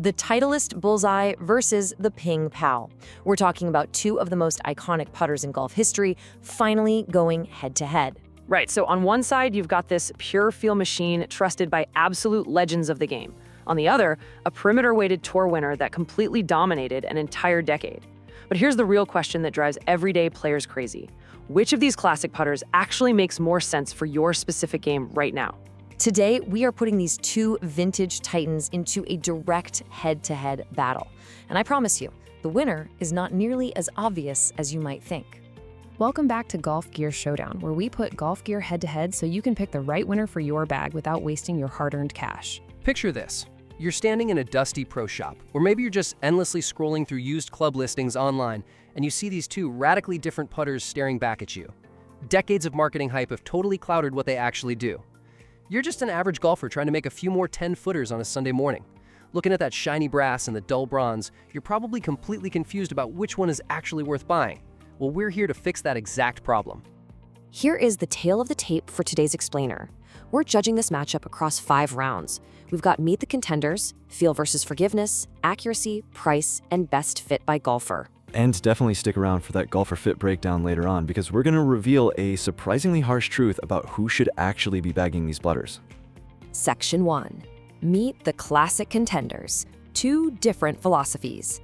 The Titleist Bullseye versus the Ping Pal. We're talking about two of the most iconic putters in golf history finally going head-to-head. Right, so on one side, you've got this pure feel machine trusted by absolute legends of the game. On the other, a perimeter-weighted tour winner that completely dominated an entire decade. But here's the real question that drives everyday players crazy. Which of these classic putters actually makes more sense for your specific game right now? Today, we are putting these two vintage titans into a direct head-to-head battle. And I promise you, the winner is not nearly as obvious as you might think. Welcome back to Golf Gear Showdown, where we put golf gear head-to-head so you can pick the right winner for your bag without wasting your hard-earned cash. Picture this. You're standing in a dusty pro shop, or maybe you're just endlessly scrolling through used club listings online, and you see these two radically different putters staring back at you. Decades of marketing hype have totally clouded what they actually do. You're just an average golfer trying to make a few more 10-footers on a Sunday morning. Looking at that shiny brass and the dull bronze, you're probably completely confused about which one is actually worth buying. Well, we're here to fix that exact problem. Here is the tale of the tape for today's explainer. We're judging this matchup across 5 rounds. We've got Meet the Contenders, Feel versus Forgiveness, Accuracy, Price, and Best Fit by Golfer. And definitely stick around for that golfer fit breakdown later on, because we're going to reveal a surprisingly harsh truth about who should actually be bagging these putters. Section 1. Meet the Classic Contenders. 2 different philosophies.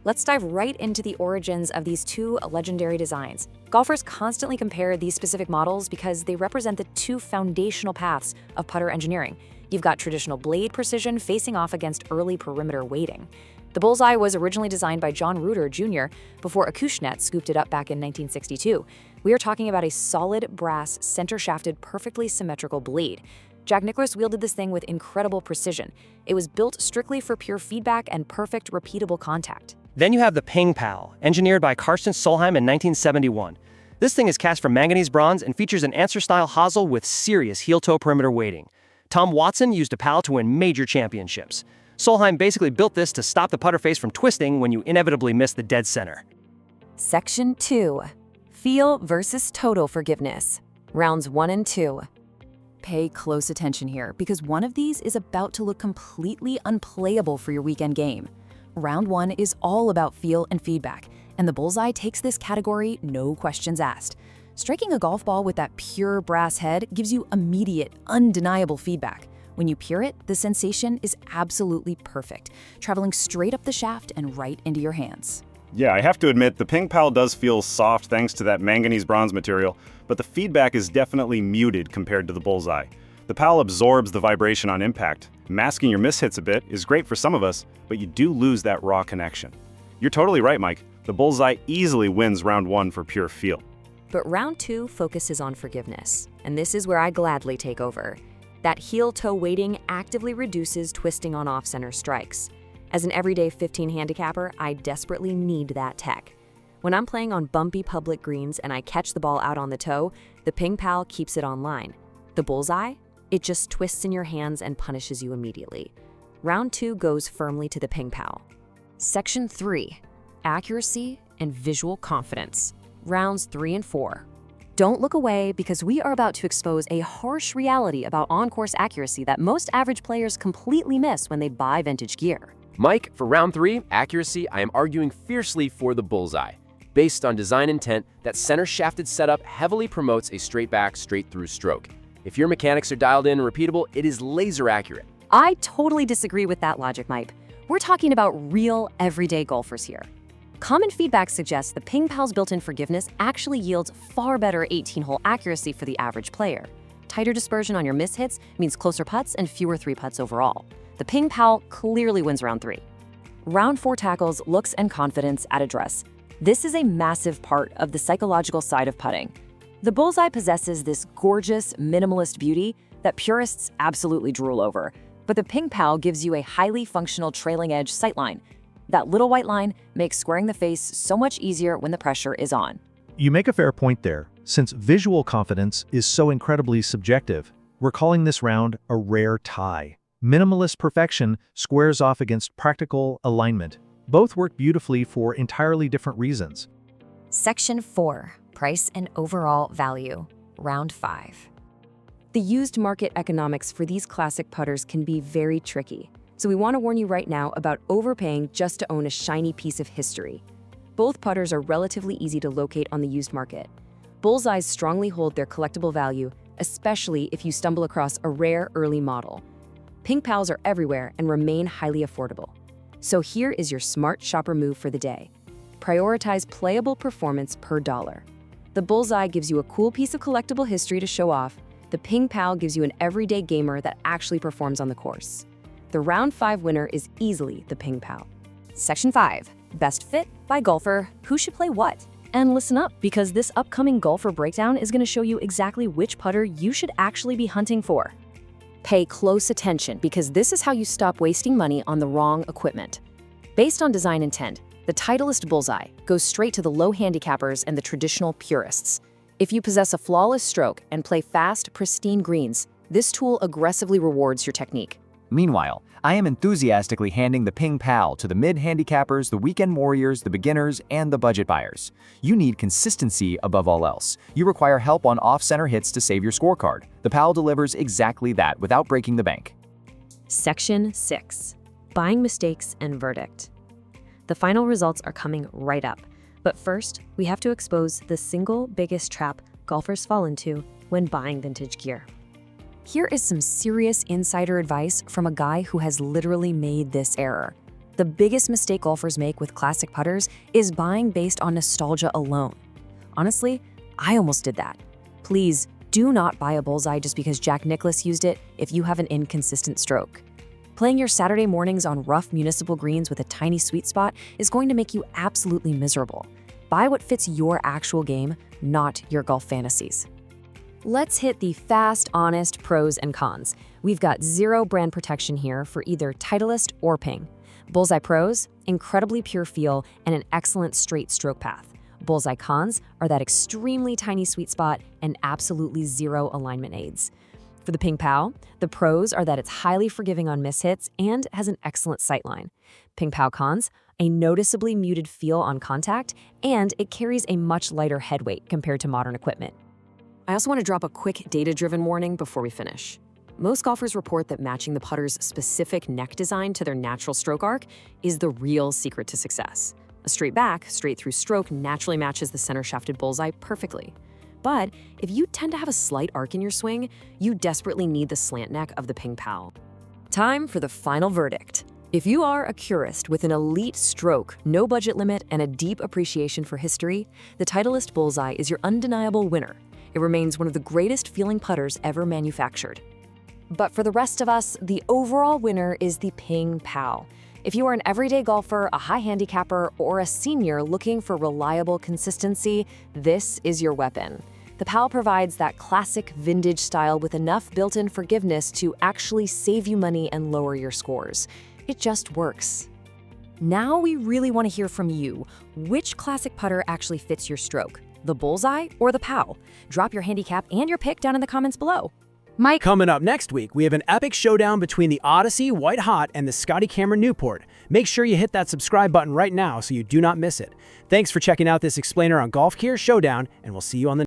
Let's dive right into the origins of these two legendary designs. Golfers constantly compare these specific models because they represent the 2 foundational paths of putter engineering. You've got traditional blade precision facing off against early perimeter weighting. The Bullseye was originally designed by John Reuter Jr. before Acushnet scooped it up back in 1962. We are talking about a solid brass, center-shafted, perfectly symmetrical blade. Jack Nicklaus wielded this thing with incredible precision. It was built strictly for pure feedback and perfect, repeatable contact. Then you have the Ping Pal, engineered by Karsten Solheim in 1971. This thing is cast from manganese bronze and features an Anser-style hosel with serious heel-toe perimeter weighting. Tom Watson used a pal to win major championships. Solheim basically built this to stop the putter face from twisting when you inevitably miss the dead center. Section 2. Feel versus Total Forgiveness. Rounds 1 and 2. Pay close attention here, because one of these is about to look completely unplayable for your weekend game. Round 1 is all about feel and feedback, and the Bullseye takes this category no questions asked. Striking a golf ball with that pure brass head gives you immediate, undeniable feedback. When you peer it, the sensation is absolutely perfect, traveling straight up the shaft and right into your hands. Yeah, I have to admit, the Ping Pal does feel soft thanks to that manganese bronze material, but the feedback is definitely muted compared to the Bullseye. The Pal absorbs the vibration on impact. Masking your mishits a bit is great for some of us, but you do lose that raw connection. You're totally right, Mike. The Bullseye easily wins round 1 for pure feel. But round 2 focuses on forgiveness, and this is where I gladly take over. That heel-toe weighting actively reduces twisting on off-center strikes. As an everyday 15 handicapper, I desperately need that tech. When I'm playing on bumpy public greens and I catch the ball out on the toe, the Ping Pal keeps it on line. The Bullseye? It just twists in your hands and punishes you immediately. Round 2 goes firmly to the Ping Pal. Section 3. Accuracy and Visual Confidence. Rounds 3 and 4. Don't look away, because we are about to expose a harsh reality about on-course accuracy that most average players completely miss when they buy vintage gear. Mike, for round 3, accuracy, I am arguing fiercely for the Bullseye. Based on design intent, that center-shafted setup heavily promotes a straight-back, straight-through stroke. If your mechanics are dialed in and repeatable, it is laser accurate. I totally disagree with that logic, Mike. We're talking about real, everyday golfers here. Common feedback suggests the Ping Pal's built-in forgiveness actually yields far better 18-hole accuracy for the average player. Tighter dispersion on your mishits means closer putts and fewer 3-putts overall. The Ping Pal clearly wins round 3. Round 4 tackles looks and confidence at address. This is a massive part of the psychological side of putting. The Bullseye possesses this gorgeous, minimalist beauty that purists absolutely drool over, but the Ping Pal gives you a highly functional trailing edge sightline. That little white line makes squaring the face so much easier when the pressure is on. You make a fair point there. Since visual confidence is so incredibly subjective, we're calling this round a rare tie. Minimalist perfection squares off against practical alignment. Both work beautifully for entirely different reasons. Section 4. Price and Overall Value. Round 5. The used market economics for these classic putters can be very tricky. So we want to warn you right now about overpaying just to own a shiny piece of history. Both putters are relatively easy to locate on the used market. Bullseyes strongly hold their collectible value, especially if you stumble across a rare early model. Ping Pals are everywhere and remain highly affordable. So here is your smart shopper move for the day. Prioritize playable performance per dollar. The Bullseye gives you a cool piece of collectible history to show off. The Ping Pal gives you an everyday gamer that actually performs on the course. The round 5 winner is easily the Ping Pal. Section 5. Best fit by golfer. Who should play what? And listen up, because this upcoming golfer breakdown is going to show you exactly which putter you should actually be hunting for. Pay close attention, because this is how you stop wasting money on the wrong equipment. Based on design intent, the Titleist Bullseye goes straight to the low handicappers and the traditional purists. If you possess a flawless stroke and play fast, pristine greens, this tool aggressively rewards your technique. Meanwhile, I am enthusiastically handing the Ping Pal to the mid-handicappers, the weekend warriors, the beginners, and the budget buyers. You need consistency above all else. You require help on off-center hits to save your scorecard. The Pal delivers exactly that without breaking the bank. Section 6. Buying mistakes and verdict. The final results are coming right up. But first, we have to expose the single biggest trap golfers fall into when buying vintage gear. Here is some serious insider advice from a guy who has literally made this error. The biggest mistake golfers make with classic putters is buying based on nostalgia alone. Honestly, I almost did that. Please do not buy a Bullseye just because Jack Nicklaus used it if you have an inconsistent stroke. Playing your Saturday mornings on rough municipal greens with a tiny sweet spot is going to make you absolutely miserable. Buy what fits your actual game, not your golf fantasies. Let's hit the fast, honest pros and cons. We've got zero brand protection here for either Titleist or Ping. Bullseye pros, incredibly pure feel and an excellent straight stroke path. Bullseye cons are that extremely tiny sweet spot and absolutely zero alignment aids. For the Ping Pal, the pros are that it's highly forgiving on mishits and has an excellent sightline. Ping Pal cons, a noticeably muted feel on contact, and it carries a much lighter head weight compared to modern equipment. I also want to drop a quick data-driven warning before we finish. Most golfers report that matching the putter's specific neck design to their natural stroke arc is the real secret to success. A straight back, straight through stroke naturally matches the center shafted Bullseye perfectly. But if you tend to have a slight arc in your swing, you desperately need the slant neck of the Ping Pal. Time for the final verdict. If you are a purist with an elite stroke, no budget limit, and a deep appreciation for history, the Titleist Bullseye is your undeniable winner. It remains one of the greatest feeling putters ever manufactured. But for the rest of us, the overall winner is the Ping Pal. If you are an everyday golfer, a high handicapper, or a senior looking for reliable consistency, this is your weapon. The Pal provides that classic vintage style with enough built-in forgiveness to actually save you money and lower your scores. It just works. Now we really want to hear from you. Which classic putter actually fits your stroke? The Bullseye or the Pal? Drop your handicap and your pick down in the comments below. Mike. Coming up next week, we have an epic showdown between the Odyssey White Hot and the Scotty Cameron Newport. Make sure you hit that subscribe button right now so you do not miss it. Thanks for checking out this explainer on Golf Gear Showdown, and we'll see you on the